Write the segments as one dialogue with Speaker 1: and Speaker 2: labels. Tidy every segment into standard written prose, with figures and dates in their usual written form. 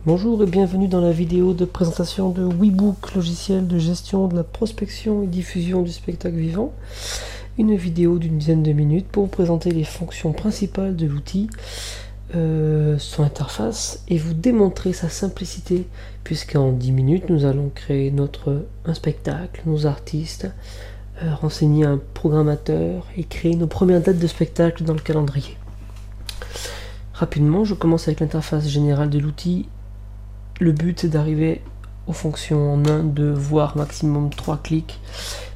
Speaker 1: Bonjour et bienvenue dans la vidéo de présentation de WeBook, logiciel de gestion de la prospection et diffusion du spectacle vivant. Une vidéo d'une dizaine de minutes pour vous présenter les fonctions principales de l'outil, son interface et vous démontrer sa simplicité, puisqu'en 10 minutes nous allons créer un spectacle, nos artistes, renseigner un programmateur et créer nos premières dates de spectacle dans le calendrier. Rapidement, je commence avec l'interface générale de l'outil. Le but c'est d'arriver aux fonctions en 1, 2, voire maximum 3 clics.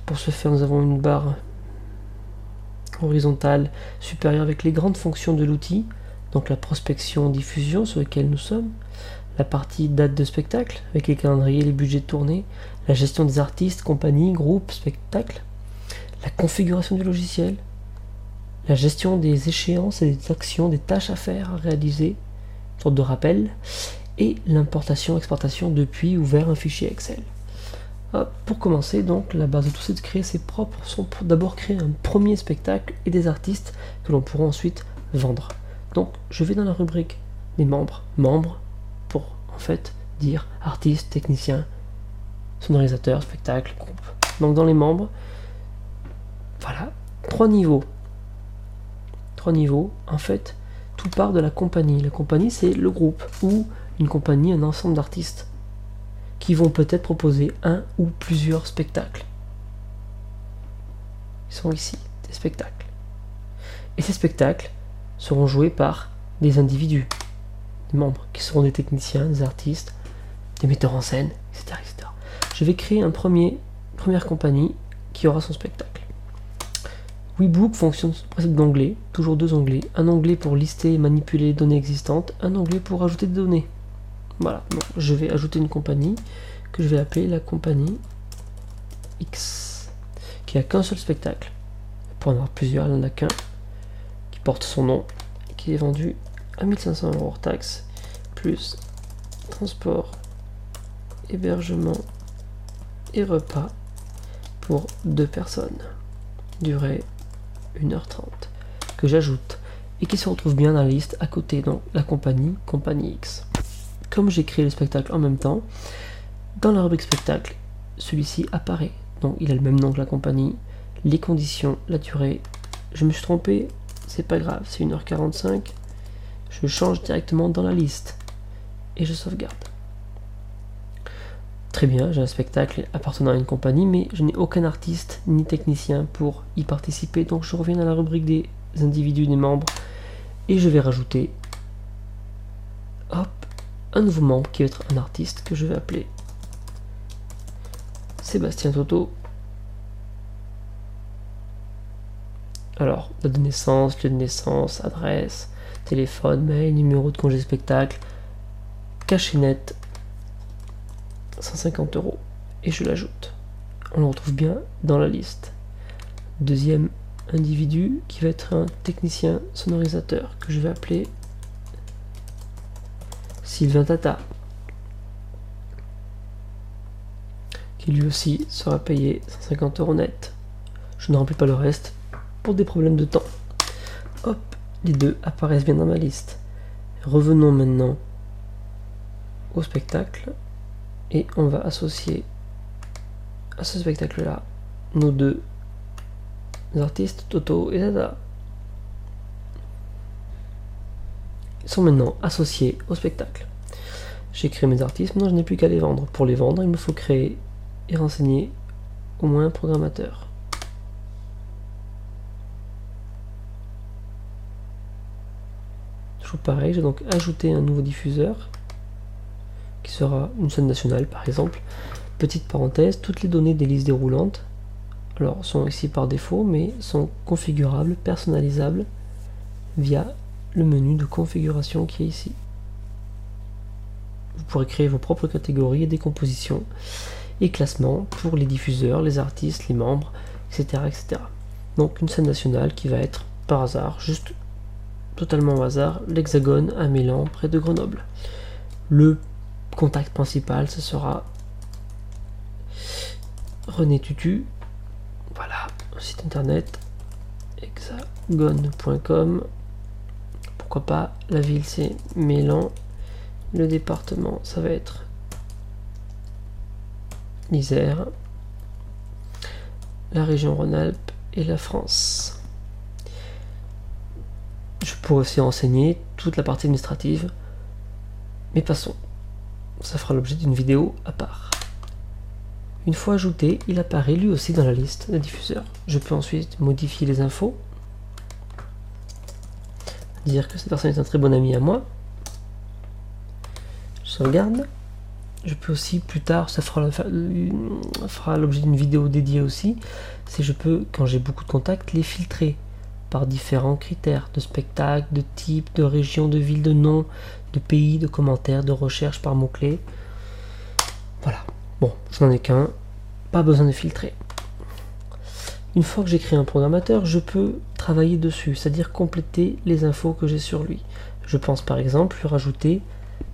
Speaker 1: Pour ce faire, nous avons une barre horizontale supérieure avec les grandes fonctions de l'outil, donc la prospection, diffusion sur laquelle nous sommes, la partie date de spectacle avec les calendriers, les budgets de tournée, la gestion des artistes, compagnies, groupes, spectacles, la configuration du logiciel, la gestion des échéances et des actions, des tâches à faire, à réaliser, une sorte de rappel, et l'importation, exportation depuis ou vers un fichier Excel. Pour commencer, donc, la base de tout c'est de créer ses propres sons pour d'abord créer un premier spectacle et des artistes que l'on pourra ensuite vendre. Donc, je vais dans la rubrique des membres, pour en fait dire artiste, technicien, sonorisateur, spectacle, groupe. Donc, dans les membres, voilà, 3 niveaux. 3 niveaux, en fait, tout part de la compagnie. La compagnie, c'est le groupe ou une compagnie, un ensemble d'artistes qui vont peut-être proposer un ou plusieurs spectacles. Ils sont ici, des spectacles. Et ces spectacles seront joués par des individus, des membres, qui seront des techniciens, des artistes, des metteurs en scène, etc. etc. Je vais créer une première compagnie qui aura son spectacle. WeBook fonctionne sur le principe d'onglets, toujours 2 onglets. Un onglet pour lister et manipuler les données existantes, un onglet pour ajouter des données. Voilà, donc je vais ajouter une compagnie que je vais appeler la compagnie X, qui a qu'un seul spectacle. Pour en avoir plusieurs, il n'y en a qu'un qui porte son nom et qui est vendu à 1500 € hors taxe, plus transport, hébergement et repas pour 2 personnes. Durée 1h30, que j'ajoute et qui se retrouve bien dans la liste à côté, donc la compagnie X. Comme j'ai créé le spectacle en même temps, dans la rubrique spectacle, celui-ci apparaît. Donc il a le même nom que la compagnie, les conditions, la durée. Je me suis trompé, c'est pas grave, c'est 1h45. Je change directement dans la liste et je sauvegarde. Très bien, j'ai un spectacle appartenant à une compagnie, mais je n'ai aucun artiste ni technicien pour y participer. Donc je reviens dans la rubrique des individus, des membres, et je vais rajouter un nouveau membre qui va être un artiste que je vais appeler Sébastien Toto. Alors, date de naissance, lieu de naissance, adresse, téléphone, mail, numéro de congé spectacle, cachet net, 150 €. Et je l'ajoute. On le retrouve bien dans la liste. Deuxième individu qui va être un technicien sonorisateur que je vais appeler Sylvain Tata, qui lui aussi sera payé 150 € net. Je ne remplis pas le reste pour des problèmes de temps. Hop, les deux apparaissent bien dans ma liste. Revenons maintenant au spectacle et on va associer à ce spectacle-là nos 2 artistes, Toto et Tata. Ils sont maintenant associés au spectacle. J'ai créé mes artistes, maintenant je n'ai plus qu'à les vendre. Pour les vendre, il me faut créer et renseigner au moins un programmateur. Toujours pareil, j'ai donc ajouté un nouveau diffuseur qui sera une chaîne nationale par exemple. Petite parenthèse, toutes les données des listes déroulantes sont ici par défaut, mais sont configurables, personnalisables via le menu de configuration qui est ici. Vous pourrez créer vos propres catégories et décompositions et classements pour les diffuseurs, les artistes, les membres, etc. etc. Donc une scène nationale qui va être par hasard, juste totalement au hasard, l'Hexagone à Mélan près de Grenoble. Le contact principal, ce sera René Tutu. Voilà, site internet hexagone.com. Pourquoi pas, la ville c'est Mélan, Le département, ça va être l'Isère, la région Rhône-Alpes et la France. Je pourrais aussi renseigner toute la partie administrative, mais passons, ça fera l'objet d'une vidéo à part. Une fois ajouté, il apparaît lui aussi dans la liste des diffuseurs. Je peux ensuite modifier les infos, dire que cette personne est un très bon ami à moi. Je sauvegarde. Je peux aussi plus tard, ça fera l'objet d'une vidéo dédiée aussi, si je peux, quand j'ai beaucoup de contacts, les filtrer par différents critères de spectacle, de type, de région, de ville, de nom, de pays, de commentaires, de recherche par mots-clés. Voilà. Bon, je n'en ai qu'un, pas besoin de filtrer. Une fois que j'ai créé un programmateur, je peux travailler dessus, c'est-à-dire compléter les infos que j'ai sur lui. Je pense par exemple lui rajouter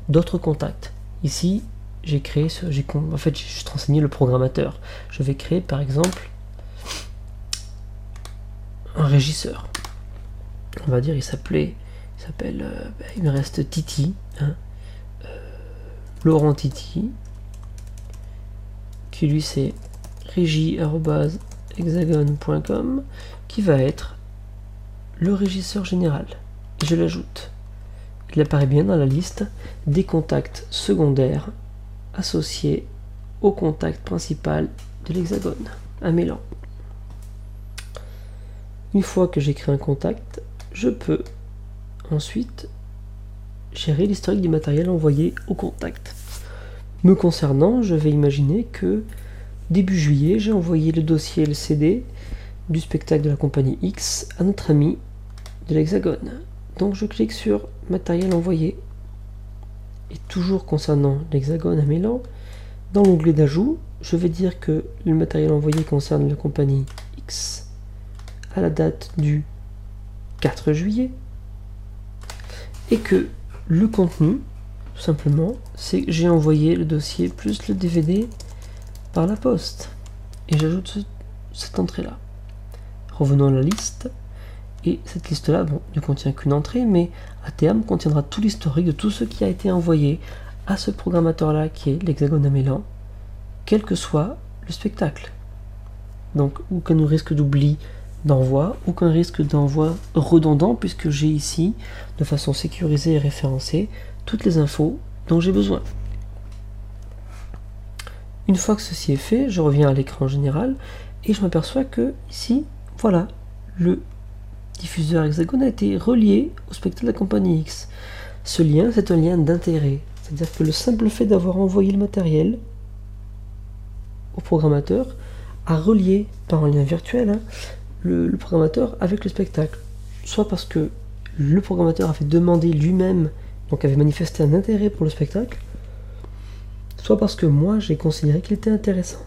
Speaker 1: d'autres contacts. Ici, j'ai créé en fait, j'ai juste renseigné le programmateur. Je vais créer par exemple un régisseur. On va dire, il s'appelle, il me reste Titi, hein, Laurent Titi, qui lui c'est régie@hexagone.com, qui va être le régisseur général. Et je l'ajoute. Il apparaît bien dans la liste des contacts secondaires associés au contact principal de l'Hexagone, à Mélan. Une fois que j'ai créé un contact, je peux ensuite gérer l'historique du matériel envoyé au contact. Me concernant, je vais imaginer que début juillet, j'ai envoyé le dossier LCD du spectacle de la compagnie X à notre ami de l'Hexagone. Donc je clique sur matériel envoyé. Et toujours concernant l'Hexagone à Mélan, dans l'onglet d'ajout, je vais dire que le matériel envoyé concerne la compagnie X à la date du 4 juillet et que le contenu, tout simplement, c'est que j'ai envoyé le dossier plus le DVD par la poste. Et j'ajoute cette entrée-là. Revenons à la liste. Et cette liste-là, bon, ne contient qu'une entrée, mais à terme contiendra tout l'historique de tout ce qui a été envoyé à ce programmateur-là qui est l'Hexagone à Mélan, quel que soit le spectacle. Donc, aucun risque d'oubli d'envoi, aucun risque d'envoi redondant, puisque j'ai ici, de façon sécurisée et référencée, toutes les infos dont j'ai besoin. Une fois que ceci est fait, je reviens à l'écran général et je m'aperçois que ici, voilà, le diffuseur Hexagone a été relié au spectacle de la compagnie X. Ce lien, c'est un lien d'intérêt. C'est-à-dire que le simple fait d'avoir envoyé le matériel au programmateur a relié par un lien virtuel, hein, le programmateur avec le spectacle. Soit parce que le programmateur avait demandé lui-même, donc avait manifesté un intérêt pour le spectacle, soit parce que moi j'ai considéré qu'il était intéressant.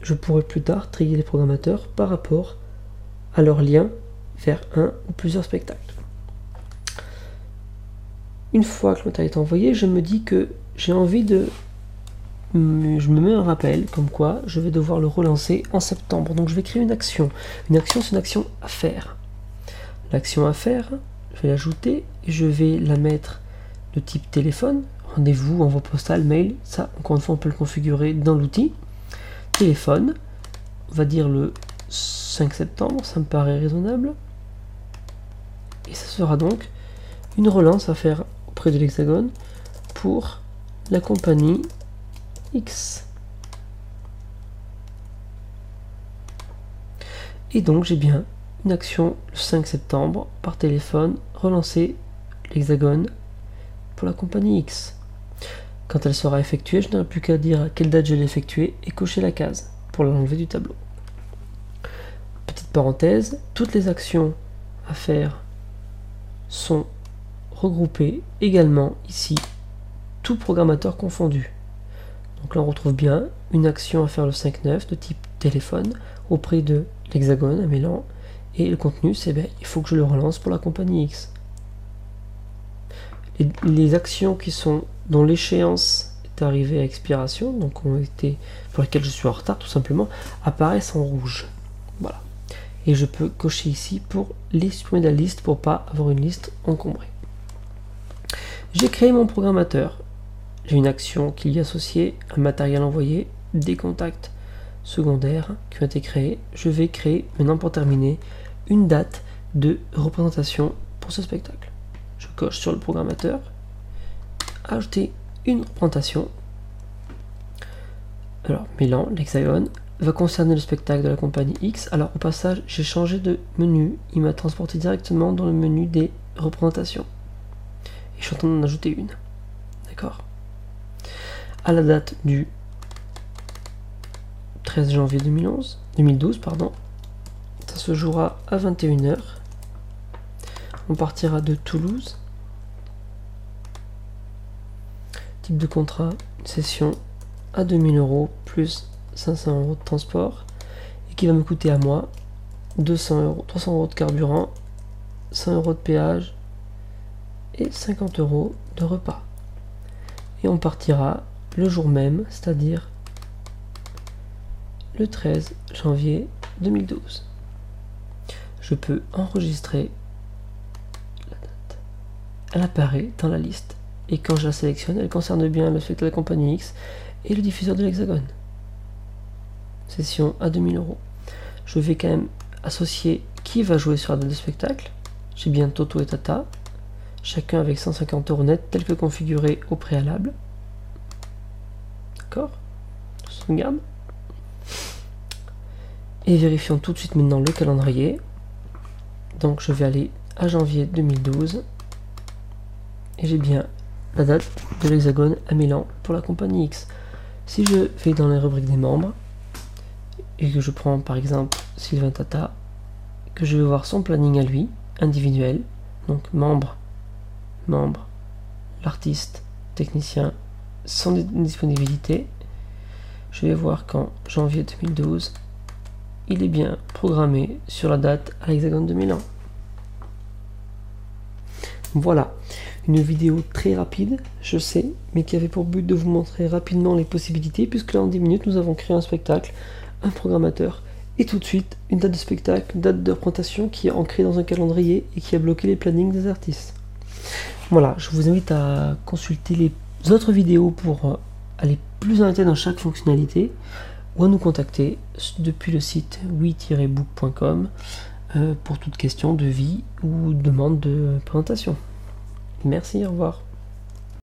Speaker 1: Je pourrais plus tard trier les programmateurs par rapport à leur lien vers un ou plusieurs spectacles. Une fois que le matériel est envoyé, je me dis que j'ai envie de... Je me mets un rappel, comme quoi je vais devoir le relancer en septembre. Donc je vais créer une action. Une action, c'est une action à faire. L'action à faire, je vais l'ajouter et je vais la mettre de type téléphone, rendez-vous, envoi postal, mail. Ça, encore une fois, on peut le configurer dans l'outil. Téléphone, on va dire le 5 septembre, ça me paraît raisonnable. Et ça sera donc une relance à faire auprès de l'Hexagone pour la compagnie X. Et donc j'ai bien une action le 5 septembre par téléphone, relancer l'Hexagone pour la compagnie X. Quand elle sera effectuée, je n'aurai plus qu'à dire à quelle date je l'ai effectuée et cocher la case pour l'enlever du tableau. Petite parenthèse, toutes les actions à faire sont regroupées également ici, tout programmateur confondu. Donc là on retrouve bien une action à faire le 5-9 de type téléphone auprès de l'Hexagone à Mélan, et le contenu c'est ben, il faut que je le relance pour la compagnie X. Les actions dont l'échéance est arrivée à expiration, donc pour lesquelles je suis en retard tout simplement, apparaissent en rouge. Voilà. Et je peux cocher ici pour les supprimer de la liste pour pas avoir une liste encombrée. J'ai créé mon programmateur. j'ai une action qui y est associée, un matériel envoyé, des contacts secondaires qui ont été créés. Je vais créer maintenant pour terminer une date de représentation pour ce spectacle. Je coche sur le programmateur, ajouter une représentation. Alors Milan, l'Hexagone, va concerner le spectacle de la compagnie X. Alors au passage, j'ai changé de menu, il m'a transporté directement dans le menu des représentations. Et je suis en train d'en ajouter une. D'accord? À la date du 13 janvier 2012, ça se jouera à 21 h. On partira de Toulouse. Type de contrat, session à 2000 € plus 500 € de transport et qui va me coûter à moi 200 €, 300 € de carburant, 100 € de péage et 50 € de repas. Et on partira le jour même, c'est-à-dire le 13 janvier 2012. Je peux enregistrer la date. Elle apparaît dans la liste et quand je la sélectionne, elle concerne bien le spectacle de la compagnie X et le diffuseur de l'Hexagone. Session à 2000 €. Je vais quand même associer qui va jouer sur la date de spectacle. J'ai bien Toto et Tata, chacun avec 150 € net tel que configuré au préalable. D'accord? Je sauvegarde. Et vérifions tout de suite maintenant le calendrier. Donc je vais aller à janvier 2012 et j'ai bien la date de l'Hexagone à Milan pour la compagnie X. Si je vais dans les rubriques des membres et que je prends par exemple Sylvain Tata, que je vais voir son planning à lui, individuel, donc membre, l'artiste, technicien, son disponibilité, je vais voir qu'en janvier 2012, il est bien programmé sur la date à l'Hexagone de Milan. Voilà, une vidéo très rapide, je sais, mais qui avait pour but de vous montrer rapidement les possibilités, puisque là en 10 minutes nous avons créé un spectacle, un programmateur, et tout de suite une date de spectacle, une date de représentation qui est ancrée dans un calendrier et qui a bloqué les plannings des artistes. Voilà, je vous invite à consulter les autres vidéos pour aller plus en détail dans chaque fonctionnalité, ou à nous contacter depuis le site oui-book.com pour toute question de devis ou demande de présentation. Merci, au revoir.